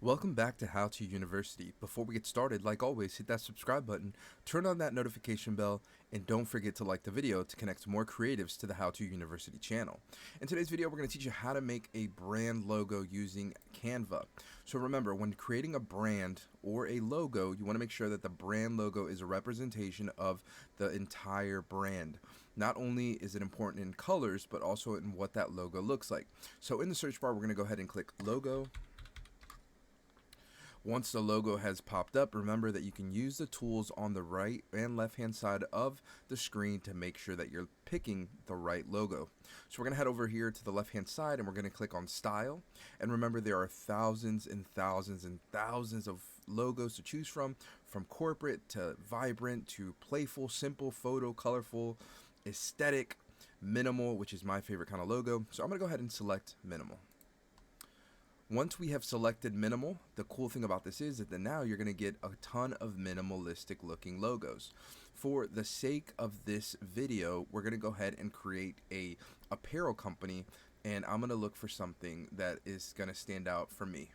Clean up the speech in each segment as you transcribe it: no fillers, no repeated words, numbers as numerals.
Welcome back to How to University. Before we get started, like always, hit that subscribe button, turn on that notification bell, and don't forget to like the video to connect more creatives to the How to University channel. In today's video, we're going to teach you how to make a brand logo using Canva. So remember, when creating a brand or a logo, you want to make sure that the brand logo is a representation of the entire brand. Not only is it important in colors, but also in what that logo looks like. So in the search bar, we're going to go ahead and click logo. Once the logo has popped up, remember that you can use the tools on the right and left hand side of the screen to make sure that you're picking the right logo. So we're going to head over here to the left hand side and we're going to click on style. And remember, there are thousands and thousands and thousands of logos to choose from corporate to vibrant to playful, simple, photo, colorful, aesthetic, minimal, which is my favorite kind of logo. So I'm going to go ahead and select minimal. Once we have selected minimal, the cool thing about this is that now you're going to get a ton of minimalistic looking logos. For the sake of this video, we're going to go ahead and create a apparel company, and I'm going to look for something that is going to stand out for me.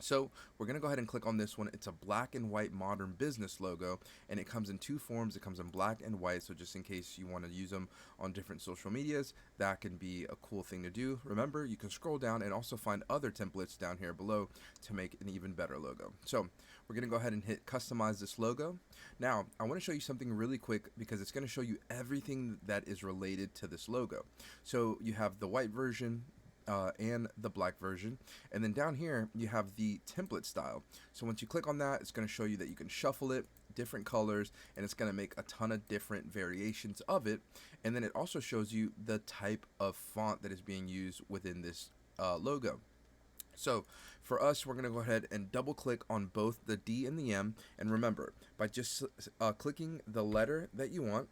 So we're going to go ahead and click on this one. It's a black and white modern business logo, and it comes in two forms. It comes in black and white, so just in case you want to use them on different social medias, that can be a cool thing to do. Remember, you can scroll down and also find other templates down here below to make an even better logo. So we're going to go ahead and hit customize this logo. Now, I want to show you something really quick because it's going to show you everything that is related to this logo. So you have the white version, and the black version, and then down here you have the template style. So once you click on that, it's going to show you that you can shuffle it, different colors, and it's going to make a ton of different variations of it. And then it also shows you the type of font that is being used within this logo. So for us, we're going to go ahead and double click on both the D and the M, and remember, by just clicking the letter that you want,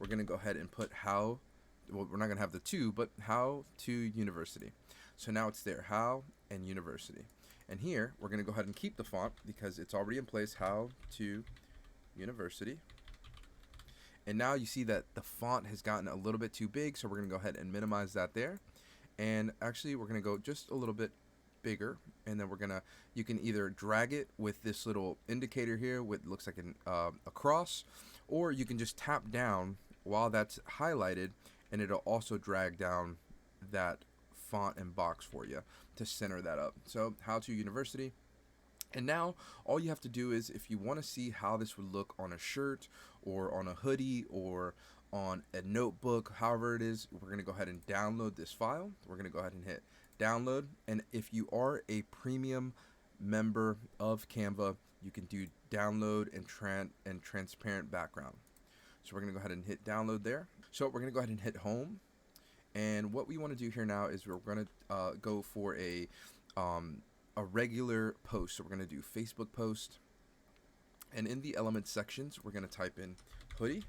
we're going to go ahead and put how. Well, we're not going to have the two, but How to University. So now it's there, How and University. And here, we're going to go ahead and keep the font because it's already in place, How to University. And now you see that the font has gotten a little bit too big, so we're going to go ahead and minimize that there. And actually, we're going to go just a little bit bigger, and then you can either drag it with this little indicator here, with looks like a cross, or you can just tap down while that's highlighted, and it'll also drag down that font and box for you to center that up. So How to University. And now all you have to do is, if you want to see how this would look on a shirt or on a hoodie or on a notebook, however it is, we're going to go ahead and download this file. We're going to go ahead and hit download. And if you are a premium member of Canva, you can do download and transparent background. So we're going to go ahead and hit download there. So we're going to go ahead and hit home. And what we want to do here now is we're going to go for a regular post. So we're going to do Facebook post. And in the elements sections, we're going to type in hoodie.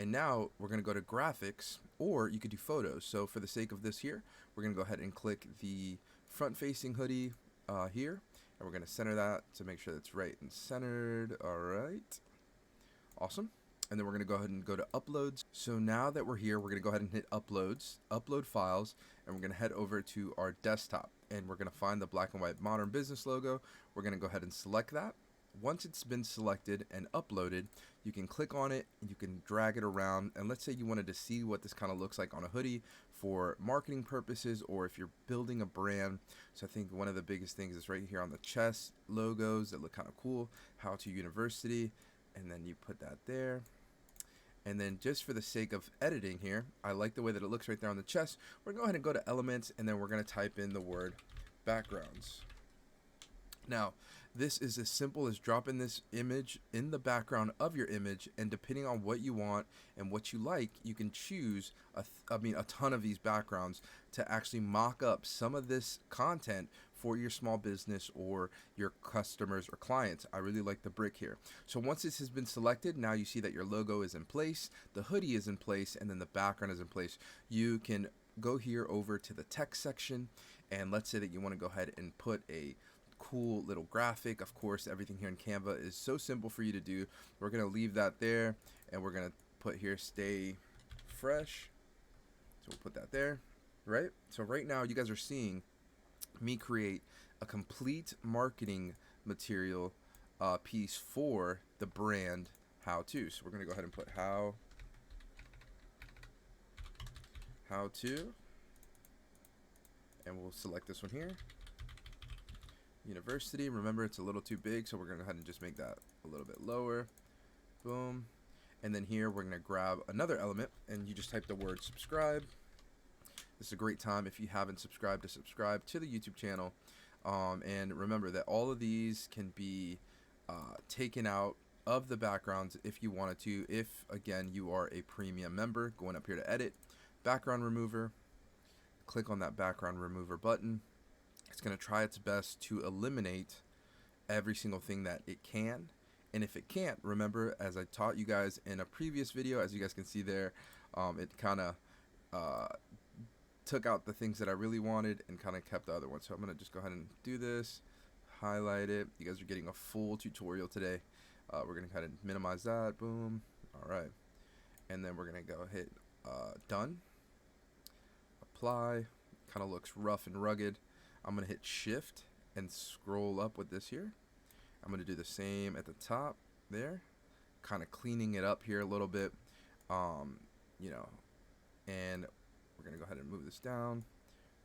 And now we're going to go to graphics, or you could do photos. So for the sake of this here, we're going to go ahead and click the front facing hoodie here. And we're going to center that to make sure that's right and centered. All right. Awesome. And then we're going to go ahead and go to uploads. So now that we're here, we're going to go ahead and hit uploads, upload files, and we're going to head over to our desktop, and we're going to find the black and white modern business logo. We're going to go ahead and select that. Once it's been selected and uploaded, you can click on it and you can drag it around. And let's say you wanted to see what this kind of looks like on a hoodie for marketing purposes, or if you're building a brand. So I think one of the biggest things is right here on the chest logos that look kind of cool, How to University. And then you put that there. And then just for the sake of editing here, I like the way that it looks right there on the chest. We're going to go ahead and go to elements, and then we're going to type in the word backgrounds. Now, this is as simple as dropping this image in the background of your image, and depending on what you want and what you like, you can choose a ton of these backgrounds to actually mock up some of this content for your small business or your customers or clients. I really like the brick here. So once this has been selected, now you see that your logo is in place, the hoodie is in place, and then the background is in place. You can go here over to the text section, and let's say that you want to go ahead and put a cool little graphic. Of course, everything here in Canva is so simple for you to do. We're going to leave that there, and we're going to put here stay fresh. So we'll put that there, right? So right now you guys are seeing me create a complete marketing material piece for the brand how to. So we're going to go ahead and put how to, and we'll select this one here, university. Remember, it's a little too big, so we're going to go ahead and just make that a little bit lower. Boom. And then here we're going to grab another element, and you just type the word subscribe. This is a great time, if you haven't subscribed, to subscribe to the YouTube channel. And remember that all of these can be taken out of the backgrounds if you wanted to. If, again, you are a premium member, going up here to edit, background remover, click on that background remover button. It's going to try its best to eliminate every single thing that it can. And if it can't, remember, as I taught you guys in a previous video, as you guys can see there, it kind of took out the things that I really wanted and kind of kept the other ones. So I'm going to just go ahead and do this, highlight it. You guys are getting a full tutorial today. We're going to kind of minimize that. Boom. All right. And then we're going to go hit done. Apply. Kind of looks rough and rugged. I'm going to hit shift and scroll up with this here. I'm going to do the same at the top there, kind of cleaning it up here a little bit, you know, and we're going to go ahead and move this down,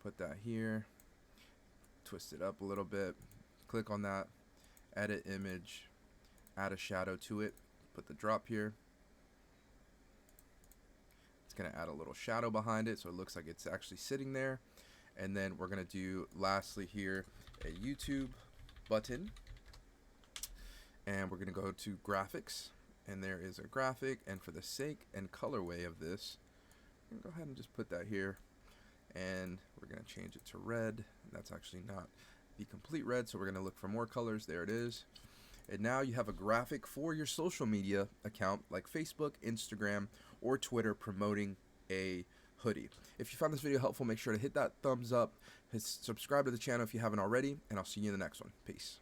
put that here, twist it up a little bit, click on that, edit image, add a shadow to it, put the drop here. It's going to add a little shadow behind it so it looks like it's actually sitting there. And then we're going to do, lastly here, a YouTube button. And we're going to go to graphics. And there is a graphic. And for the sake and colorway of this, I'm going to go ahead and just put that here. And we're going to change it to red. And that's actually not the complete red, so we're going to look for more colors. There it is. And now you have a graphic for your social media account like Facebook, Instagram, or Twitter promoting a hoodie. If you found this video helpful, make sure to hit that thumbs up, subscribe to the channel if you haven't already, and I'll see you in the next one. Peace.